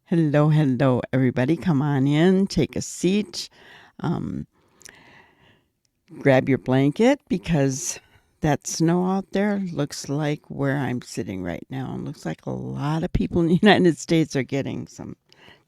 Hello, hello, everybody. Come on in, take a seat, um, grab your blanket because that snow out there looks like where I'm sitting right now. It looks like a lot of people in the United States are getting some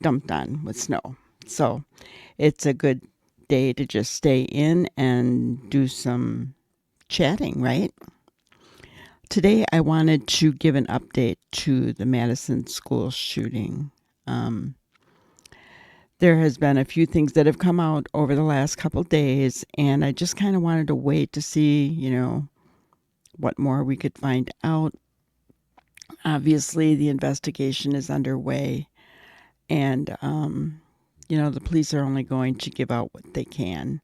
dumped on with snow. So it's a good day to just stay in and do some chatting, right? Today, I wanted to give an update to the Madison school shooting. Um, there has been a few things that have come out over the last couple days, and I just kind of wanted to wait to see, what more we could find out. Obviously, the investigation is underway, and the police are only going to give out what they can.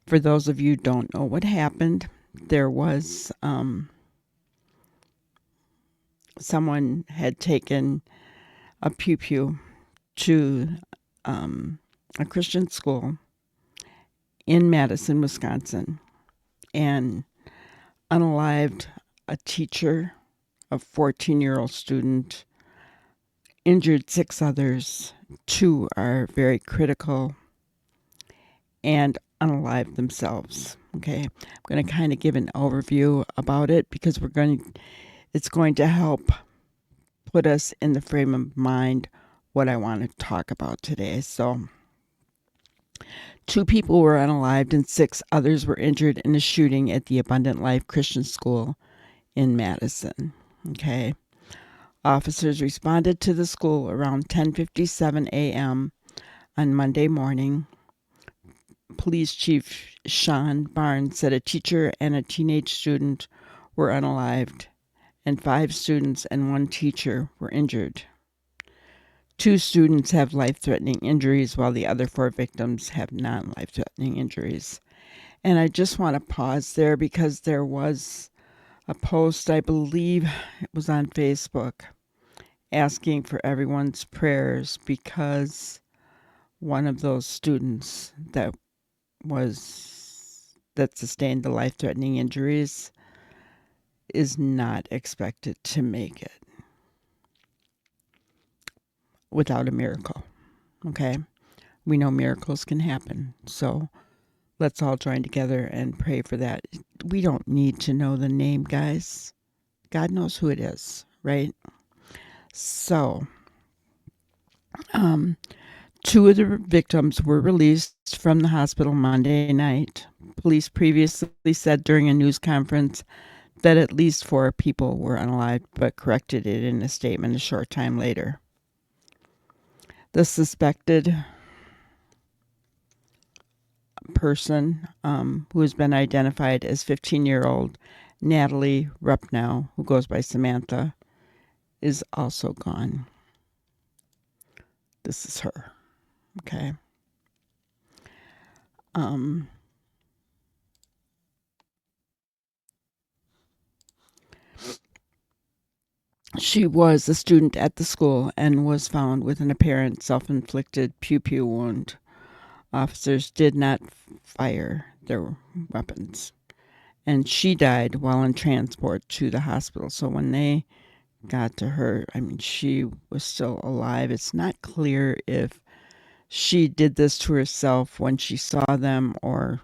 For those of you who don't know what happened, there was someone had taken a pew pew to um, a Christian school in Madison, Wisconsin, and unalived a teacher, a 14-year-old student, injured six others. Two are very critical and unalived themselves. Okay, I'm going to kind of give an overview about it because it's going to help put us in the frame of mind what I want to talk about today. So, two people were unalived and six others were injured in a shooting at the Abundant Life Christian School in Madison. Okay. Officers responded to the school around 10:57 a.m. on Monday morning. Police Chief Sean Barnes said a teacher and a teenage student were unalived, and 5 students and 1 teacher were injured. 2 students have life-threatening injuries, while the other 4 victims have non-life-threatening injuries. And I just want to pause there because there was a post, I believe it was on Facebook, asking for everyone's prayers because one of those students that sustained the life-threatening injuries is not expected to make it without a miracle. Okay? We know miracles can happen. So let's all join together and pray for that. We don't need to know the name, guys. God knows who it is, right? So, um, 2 of the victims were released from the hospital Monday night. Police previously said during a news conference that at least 4 people were unalived, but corrected it in a statement a short time later. The suspected person, who has been identified as 15-year-old Natalie Rupnow, who goes by Samantha, is also gone. This is her. Okay. She was a student at the school and was found with an apparent self-inflicted pew-pew wound. Officers did not fire their weapons. And she died while in transport to the hospital. So when they got to her, she was still alive. It's not clear if she did this to herself when she saw them or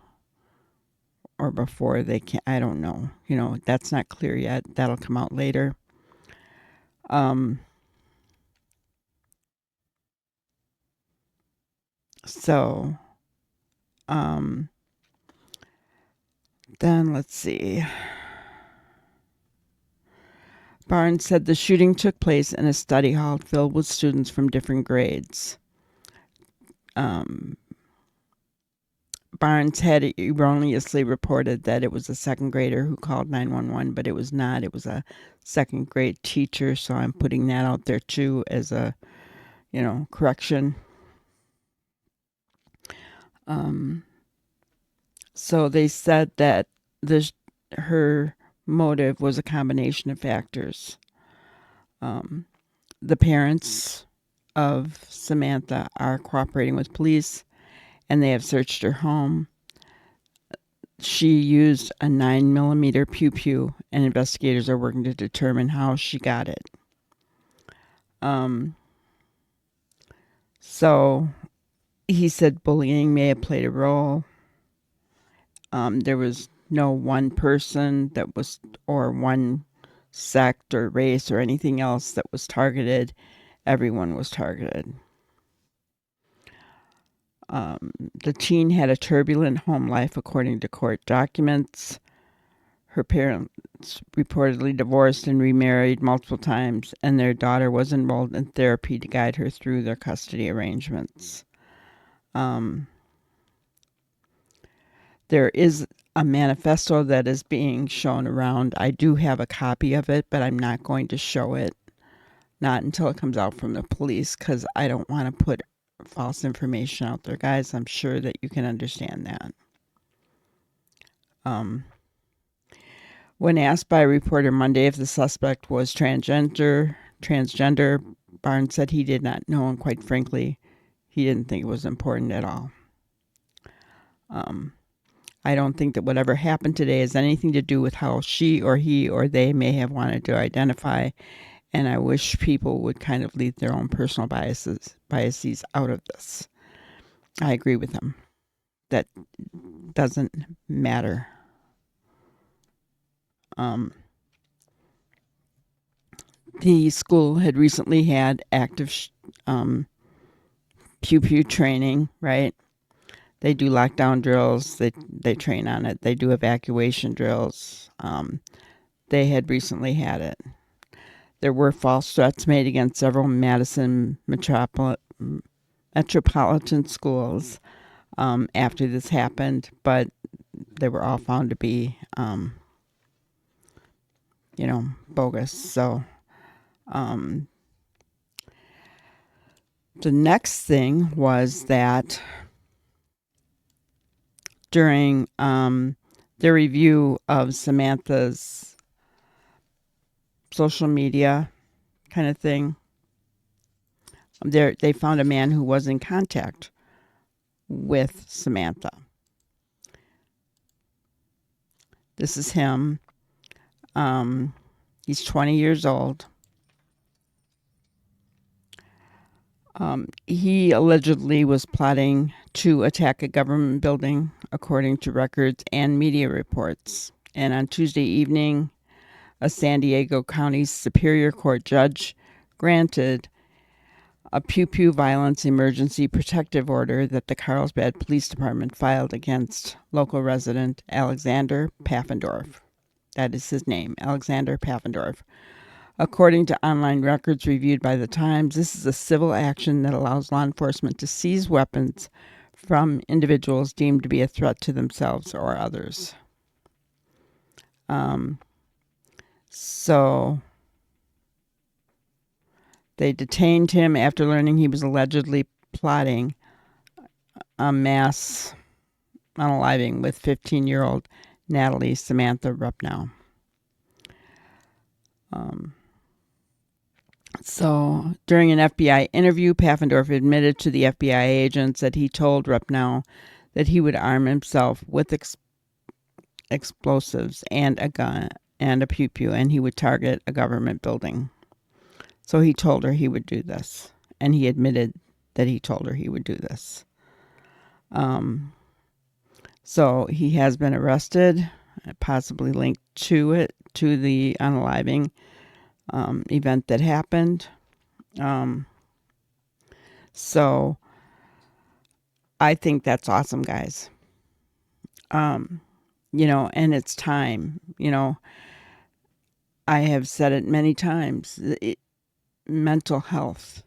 before they can. I don't know. That's not clear yet. That'll come out later. So, then let's see. Barnes said the shooting took place in a study hall filled with students from different grades. Barnes had erroneously reported that it was a second grader who called 911, but it was not. It was a second grade teacher, so I'm putting that out there too as a, correction. So they said that her motive was a combination of factors. The parents of Samantha are cooperating with police, and they have searched her home. She used a 9mm pew pew, and investigators are working to determine how she got it. So he said bullying may have played a role. There was no one person that was, or one sect or race or anything else that was targeted. Everyone was targeted. The teen had a turbulent home life, according to court documents. Her parents reportedly divorced and remarried multiple times, and their daughter was enrolled in therapy to guide her through their custody arrangements. There is a manifesto that is being shown around. I do have a copy of it, but I'm not going to show it, not until it comes out from the police, because I don't want to put false information out there, guys. I'm sure that you can understand that. When asked by a reporter Monday if the suspect was transgender, Barnes said he did not know, and quite frankly, he didn't think it was important at all. I don't think that whatever happened today has anything to do with how she or he or they may have wanted to identify, and I wish people would kind of leave their own personal biases out of this. I agree with him. That doesn't matter. The school had recently had active pew pew training, right? They do lockdown drills. They train on it. They do evacuation drills. They had recently had it. There were false threats made against several Madison metropolitan schools after this happened, but they were all found to be, bogus. So the next thing was that during their review of Samantha's social media kind of thing, they found a man who was in contact with Samantha. This is him. He's 20 years old. He allegedly was plotting to attack a government building, according to records and media reports. And on Tuesday evening, a San Diego County Superior Court judge granted a pew pew violence emergency protective order that the Carlsbad Police Department filed against local resident Alexander Pfaffendorf. That is his name, Alexander Pfaffendorf. According to online records reviewed by the Times, this is a civil action that allows law enforcement to seize weapons from individuals deemed to be a threat to themselves or others. So they detained him after learning he was allegedly plotting a mass unaliving with 15-year-old Natalie Samantha Rupnow. So during an FBI interview, Pfaffendorf admitted to the FBI agents that he told Rupnow that he would arm himself with explosives and a gun and a pew pew, and he would target a government building. So he told her he would do this, and he admitted that he told her he would do this. So he has been arrested, possibly linked to the unaliving event that happened. So I think that's awesome, guys. And it's time. I have said it many times. Mental health.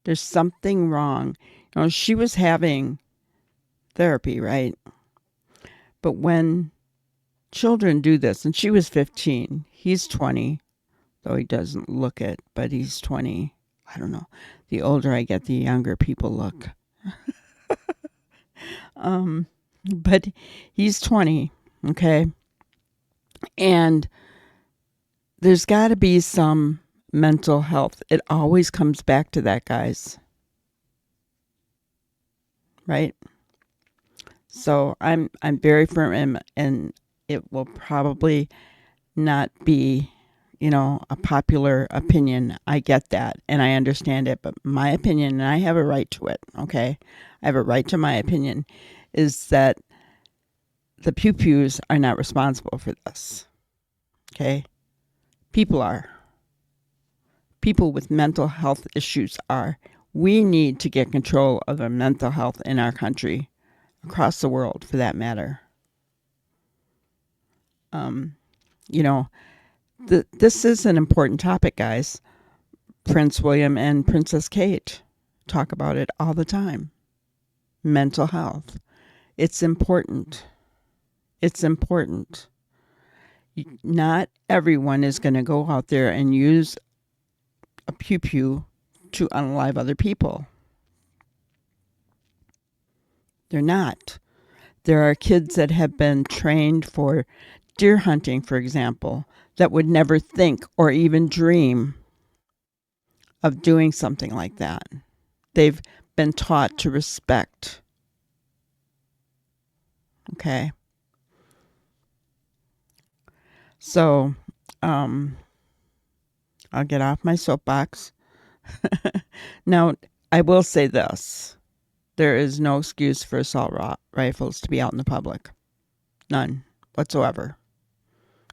There's something wrong. She was having therapy, right? But when children do this, and she was 15, he's 20, though he doesn't look it, but he's 20. I don't know. The older I get, the younger people look. But he's 20, okay? And there's got to be some mental health. It always comes back to that, guys. Right? So I'm very firm, and it will probably not be a popular opinion. I get that and I understand it, but my opinion, and I have a right to it, okay? I have a right to my opinion, is that the pew-pews are not responsible for this, okay? People are. People with mental health issues are. We need to get control of our mental health in our country, across the world for that matter. This is an important topic, guys. Prince William and Princess Kate talk about it all the time. Mental health. It's important. It's important. Not everyone is going to go out there and use a pew-pew to unalive other people. They're not. There are kids that have been trained for deer hunting, for example, that would never think or even dream of doing something like that. They've been taught to respect. Okay. So, I'll get off my soapbox. Now, I will say this. There is no excuse for assault rifles to be out in the public. None whatsoever.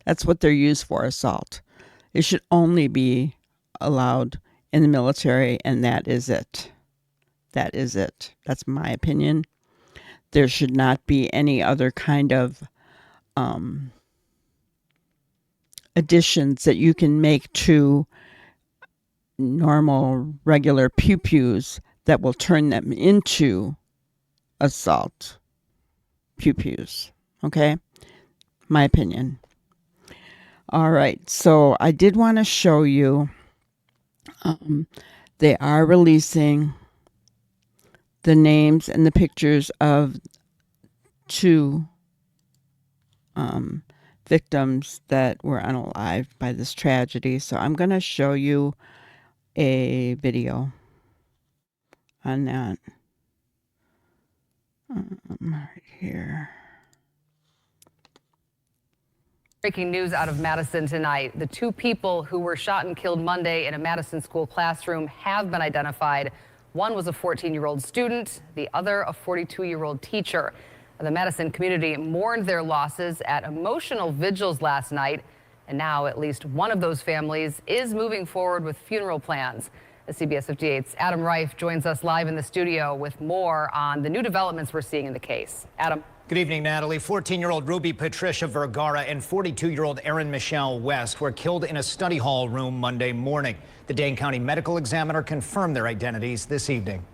That's what they're used for, assault. It should only be allowed in the military, and that is it. That is it. That's my opinion. There should not be any other kind of additions that you can make to normal, regular pew-pews that will turn them into assault pew-pews. Okay? My opinion. All right. So I did want to show you, they are releasing the names and the pictures of two victims that were unalived by this tragedy. So I'm going to show you a video on that right here. Breaking news out of Madison tonight. The two people who were shot and killed Monday in a Madison school classroom have been identified. One was a 14-year-old student, the other a 42-year-old teacher. The Madison community mourned their losses at emotional vigils last night, and now at least one of those families is moving forward with funeral plans. The CBS 58's Adam Reif joins us live in the studio with more on the new developments we're seeing in the case. Adam. Good evening, Natalie. 14-year-old Ruby Patricia Vergara and 42-year-old Erin Michelle West were killed in a study hall room Monday morning. The Dane County medical examiner confirmed their identities this evening.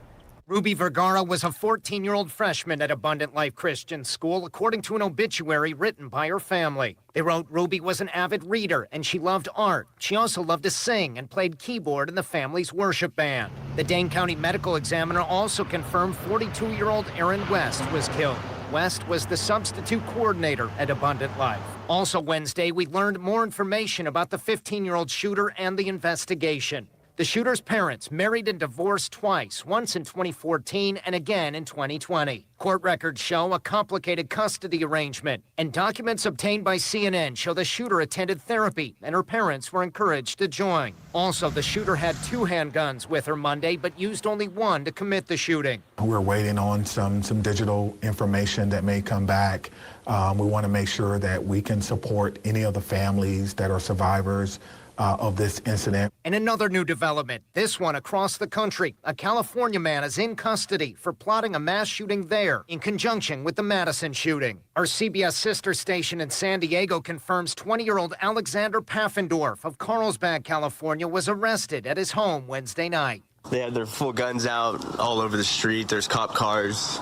Ruby Vergara was a 14-year-old freshman at Abundant Life Christian School, according to an obituary written by her family. They wrote Ruby was an avid reader and she loved art. She also loved to sing and played keyboard in the family's worship band. The Dane County medical examiner also confirmed 42-year-old Erin West was killed. West was the substitute coordinator at Abundant Life. Also Wednesday, we learned more information about the 15-year-old shooter and the investigation. The shooter's parents married and divorced twice, once in 2014 and again in 2020. Court records show a complicated custody arrangement, and documents obtained by CNN show the shooter attended therapy and her parents were encouraged to join. Also, the shooter had 2 handguns with her Monday, but used only one to commit the shooting. We're waiting on some digital information that may come back. We want to make sure that we can support any of the families that are survivors of this incident. And another new development, this one across the country. A California man is in custody for plotting a mass shooting there in conjunction with the Madison shooting. Our CBS sister station in San Diego confirms 20-year-old Alexander Paffendorf of Carlsbad, California, was arrested at his home Wednesday night. They had their full guns out all over the street. There's cop cars.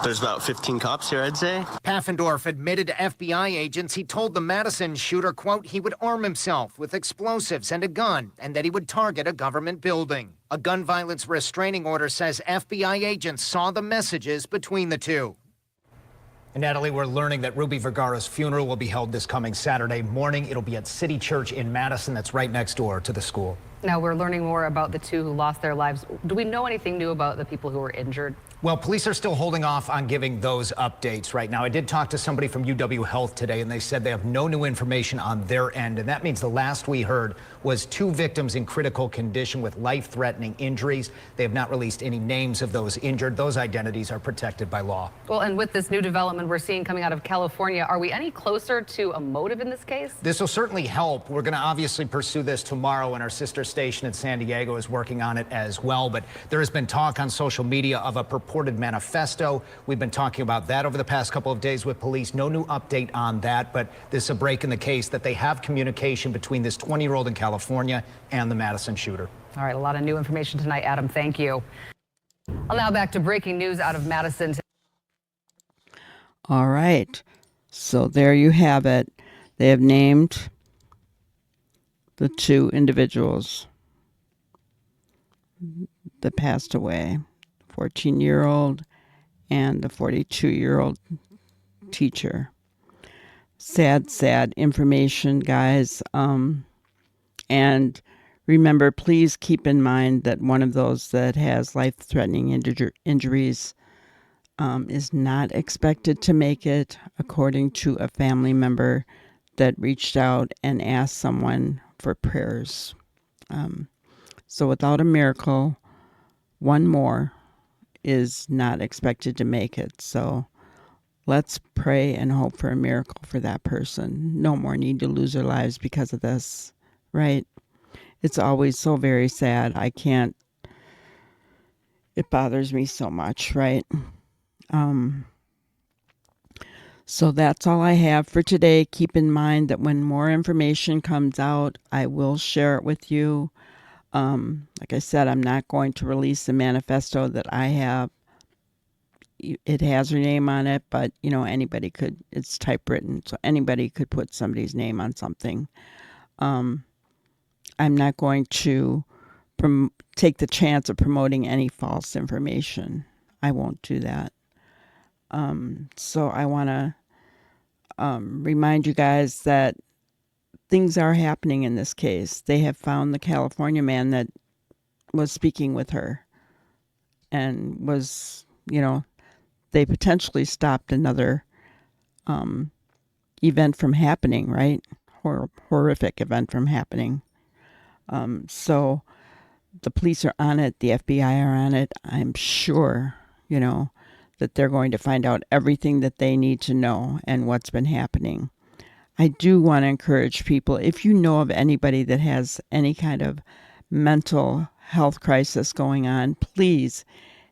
There's about 15 cops here, I'd say. Paffendorf admitted to FBI agents he told the Madison shooter, quote, he would arm himself with explosives and a gun and that he would target a government building. A gun violence restraining order says FBI agents saw the messages between the two. And Natalie, we're learning that Ruby Vergara's funeral will be held this coming Saturday morning. It'll be at City Church in Madison. That's right next door to the school. Now we're learning more about the two who lost their lives. Do we know anything new about the people who were injured? Well, police are still holding off on giving those updates right now. I did talk to somebody from UW Health today, and they said they have no new information on their end. And that means the last we heard was 2 victims in critical condition with life-threatening injuries. They have not released any names of those injured. Those identities are protected by law. Well, and with this new development we're seeing coming out of California, are we any closer to a motive in this case? This will certainly help. We're going to obviously pursue this tomorrow, and our sister station in San Diego is working on it as well. But there has been talk on social media of a purported manifesto. We've been talking about that over the past couple of days with police. No new update on that, but this is a break in the case that they have communication between this 20-year-old in California and the Madison shooter. All right, a lot of new information tonight, Adam. Thank you. Well, now back to breaking news out of Madison. All right. So there you have it. They have named the 2 individuals that passed away, 14-year-old and the 42-year-old teacher. Sad, sad information, guys. And remember, please keep in mind that one of those that has life-threatening injuries is not expected to make it, according to a family member that reached out and asked someone for prayers. So without a miracle, one more is not expected to make it. So let's pray and hope for a miracle for that person. No more need to lose their lives because of this, right? It's always so very sad. It bothers me so much, right? So that's all I have for today. Keep in mind that when more information comes out, I will share it with you. Like I said, I'm not going to release the manifesto that I have. It has her name on it, but anybody could. It's typewritten, so anybody could put somebody's name on something. I'm not going to take the chance of promoting any false information. I won't do that. So I want to remind you guys that things are happening in this case. They have found the California man that was speaking with her and was, they potentially stopped another event from happening, right? Horrific event from happening. So the police are on it. The FBI are on it. I'm sure, that they're going to find out everything that they need to know and what's been happening. I do want to encourage people, if you know of anybody that has any kind of mental health crisis going on, please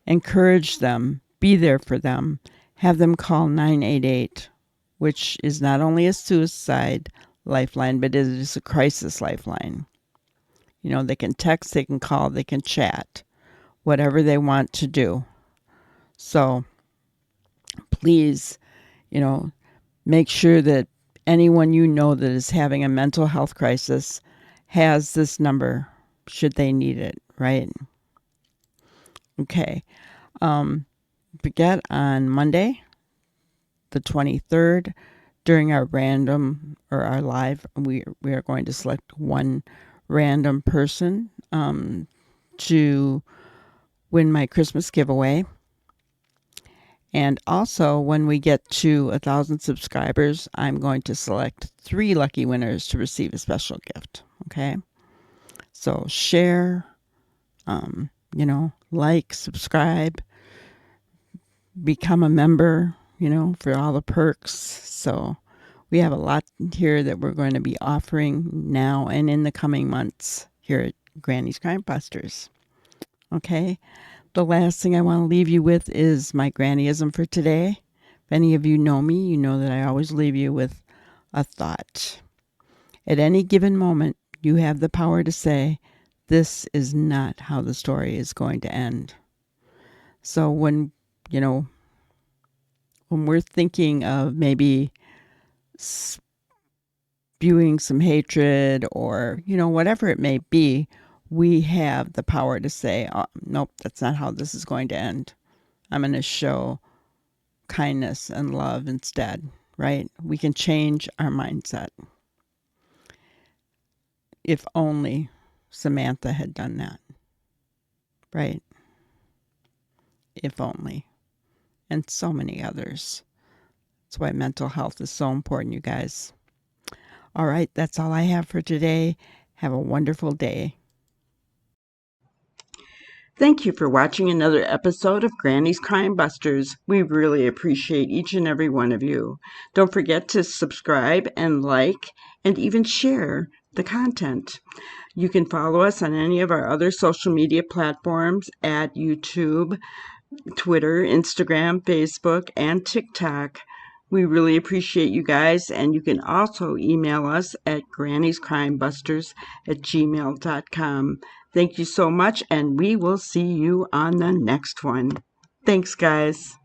encourage them, be there for them, have them call 988, which is not only a suicide lifeline, but it is a crisis lifeline. They can text, they can call, they can chat, whatever they want to do. So please, make sure that anyone that is having a mental health crisis has this number should they need it, right? Okay. Forget on Monday, the 23rd, during our random or our live, we are going to select one random person to win my Christmas giveaway. And also, when we get to 1,000 subscribers, I'm going to select 3 lucky winners to receive a special gift. Okay? So share, like, subscribe, become a member, for all the perks. So we have a lot here that we're going to be offering now and in the coming months here at Granny's Crime Busters. Okay? The last thing I want to leave you with is my grannyism for today. If any of you know me, you know that I always leave you with a thought. At any given moment, you have the power to say, this is not how the story is going to end. So when we're thinking of maybe spewing some hatred or, whatever it may be, we have the power to say, oh, nope, that's not how this is going to end. I'm going to show kindness and love instead, right? We can change our mindset. If only Samantha had done that, right? if only, and so many others. That's why mental health is so important, you guys. All right, that's all I have for today. Have a wonderful day. Thank you for watching another episode of Granny's Crime Busters. We really appreciate each and every one of you. Don't forget to subscribe and like and even share the content. You can follow us on any of our other social media platforms at YouTube, Twitter, Instagram, Facebook, and TikTok. We really appreciate you guys, and you can also email us at grannyscrimebusters@gmail.com. Thank you so much, and we will see you on the next one. Thanks, guys.